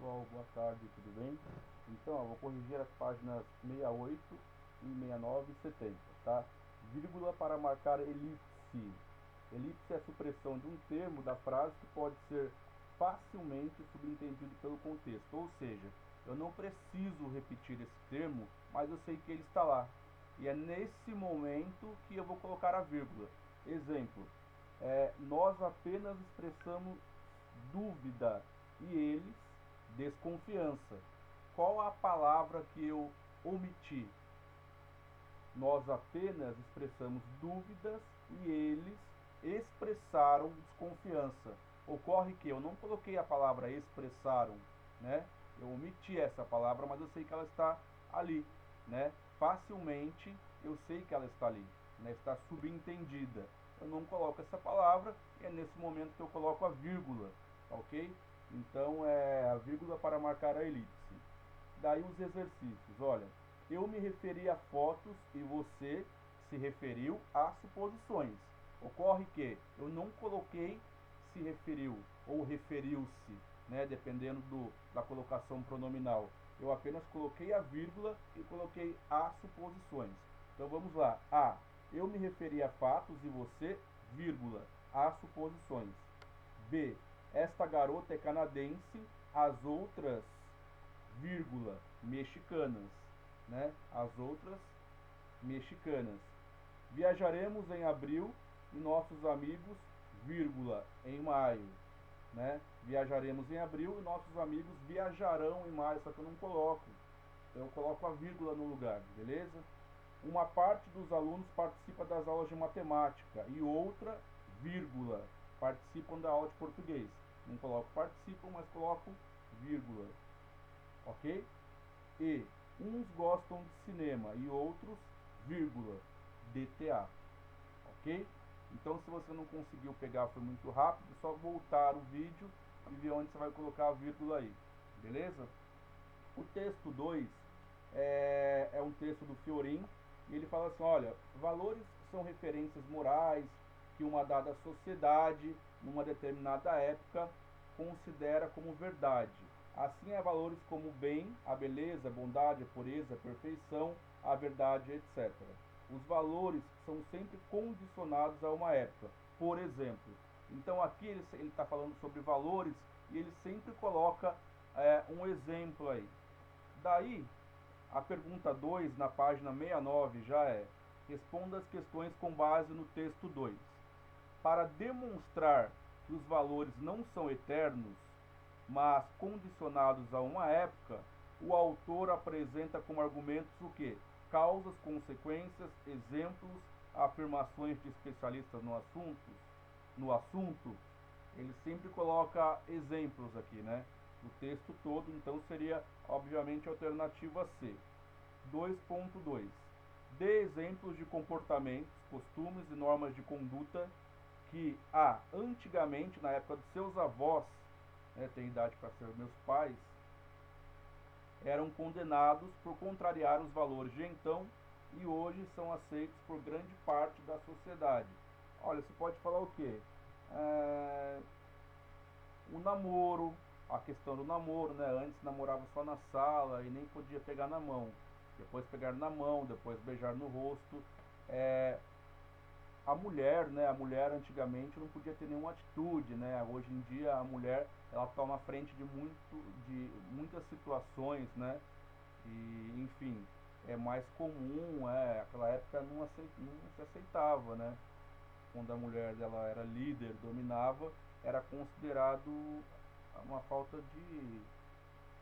pessoal, boa tarde, tudo bem? Então, eu vou corrigir as páginas 68 e 69 e 70, tá? Vírgula para marcar elipse. Elipse é a supressão de um termo da frase que pode ser facilmente subentendido pelo contexto, ou seja, eu não preciso repetir esse termo, mas eu sei que ele está lá. E é nesse momento que eu vou colocar a vírgula. Exemplo, nós apenas expressamos dúvida e eles desconfiança. Qual a palavra que eu omiti? Nós apenas expressamos dúvidas e eles expressaram desconfiança. Ocorre que eu não coloquei a palavra expressaram, né? Eu omiti essa palavra, mas eu sei que ela está ali, né? Facilmente eu sei que ela está ali, né? Está subentendida. Eu não coloco essa palavra e é nesse momento que eu coloco a vírgula, ok? Então é a vírgula para marcar a elipse. Daí os exercícios, olha, eu me referi a fotos e você se referiu a suposições. Ocorre que eu não coloquei se referiu ou referiu-se, né, dependendo da colocação pronominal. Eu apenas coloquei a vírgula e coloquei a suposições. Então vamos lá. A. Eu me referi a fatos e você, vírgula, a suposições. B. Esta garota é canadense, as outras, vírgula, mexicanas, né? As outras mexicanas. Viajaremos em abril e nossos amigos, vírgula, em maio, né? Viajaremos em abril e nossos amigos viajarão em maio, só que eu não coloco. Eu coloco a vírgula no lugar, beleza? Uma parte dos alunos participa das aulas de matemática e outra, vírgula, participam da aula de português. Não coloco participam, mas coloco vírgula. Ok? E uns gostam de cinema e outros, vírgula, de teatro. Ok? Então, se você não conseguiu pegar, foi muito rápido, é só voltar o vídeo e ver onde você vai colocar a vírgula aí. Beleza? O texto 2 é um texto do Fiorin e ele fala assim, olha, valores são referências morais que uma dada sociedade, numa determinada época, considera como verdade. Assim há valores como o bem, a beleza, a bondade, a pureza, a perfeição, a verdade, etc. Os valores são sempre condicionados a uma época. Por exemplo, então aqui ele está falando sobre valores e ele sempre coloca um exemplo aí. Daí, a pergunta 2 na página 69 já é: responda as questões com base no texto 2. Para demonstrar que os valores não são eternos, mas condicionados a uma época, o autor apresenta como argumentos o quê? Causas, consequências, exemplos, afirmações de especialistas no assunto, ele sempre coloca exemplos aqui, né? O texto todo, então seria obviamente a alternativa C. 2.2. Dê exemplos de comportamentos, costumes e normas de conduta que antigamente, na época dos seus avós, né, tem idade para ser meus pais, eram condenados por contrariar os valores de então e hoje são aceitos por grande parte da sociedade. Olha, você pode falar o quê? O namoro, a questão do namoro, né? Antes namorava só na sala e nem podia pegar na mão. Depois pegar na mão, depois beijar no rosto. A mulher, né? A mulher antigamente não podia ter nenhuma atitude, né? Hoje em dia a mulher ela toma frente de muitas situações, né? E enfim, é mais comum, aquela época não se aceitava, né? Quando a mulher dela era líder, dominava, era considerado uma falta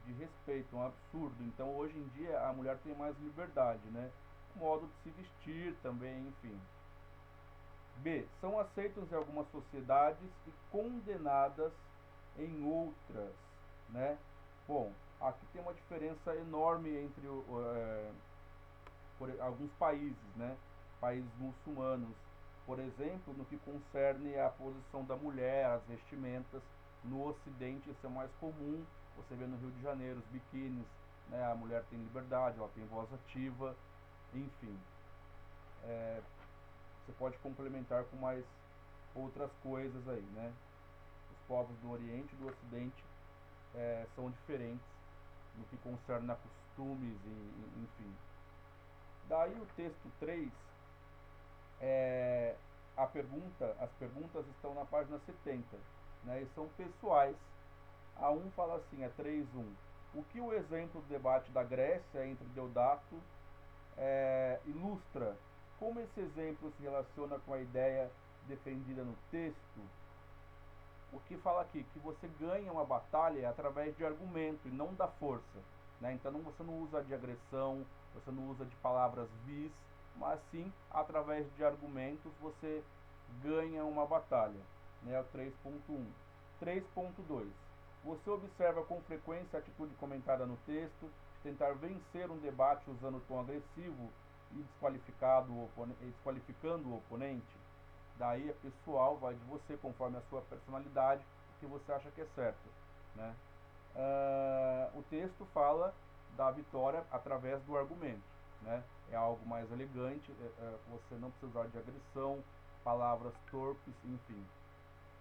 de respeito, um absurdo. Então hoje em dia a mulher tem mais liberdade, né? Modo de se vestir também, enfim. B. São aceitos em algumas sociedades e condenadas em outras, né? Bom, aqui tem uma diferença enorme entre alguns países, né? Países muçulmanos, por exemplo, no que concerne à posição da mulher, as vestimentas. No Ocidente isso é mais comum, você vê no Rio de Janeiro os biquínis, né? A mulher tem liberdade, ela tem voz ativa, enfim. Você pode complementar com mais outras coisas aí, né? Os povos do Oriente e do Ocidente são diferentes no que concerne a costumes e enfim. Daí o texto 3, as perguntas estão na página 70, né, e são pessoais. A 1 fala assim, 3.1. O que o exemplo do debate da Grécia entre Deodato ilustra? Como esse exemplo se relaciona com a ideia defendida no texto? O que fala aqui? Que você ganha uma batalha através de argumento e não da força, né? Então você não usa de agressão, você não usa de palavras vis, mas sim através de argumentos você ganha uma batalha, né? O 3.1. 3.2. Você observa com frequência a atitude comentada no texto de tentar vencer um debate usando tom agressivo e desqualificando o oponente. Daí é pessoal, vai de você, conforme a sua personalidade, o que você acha que é certo, né? O texto fala da vitória através do argumento, né? É algo mais elegante, você não precisa usar de agressão, palavras torpes, enfim.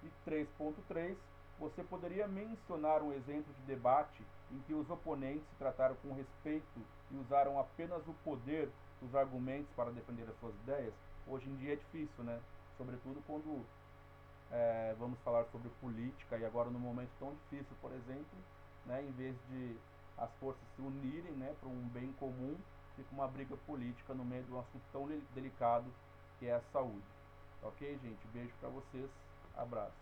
E 3.3, você poderia mencionar um exemplo de debate em que os oponentes se trataram com respeito e usaram apenas o poder dos argumentos para defender as suas ideias? Hoje em dia é difícil, né? Sobretudo quando vamos falar sobre política e agora num momento tão difícil, por exemplo, né, em vez de as forças se unirem, né, para um bem comum, fica uma briga política no meio de um assunto tão delicado que é a saúde. Ok, gente? Beijo para vocês. Abraço.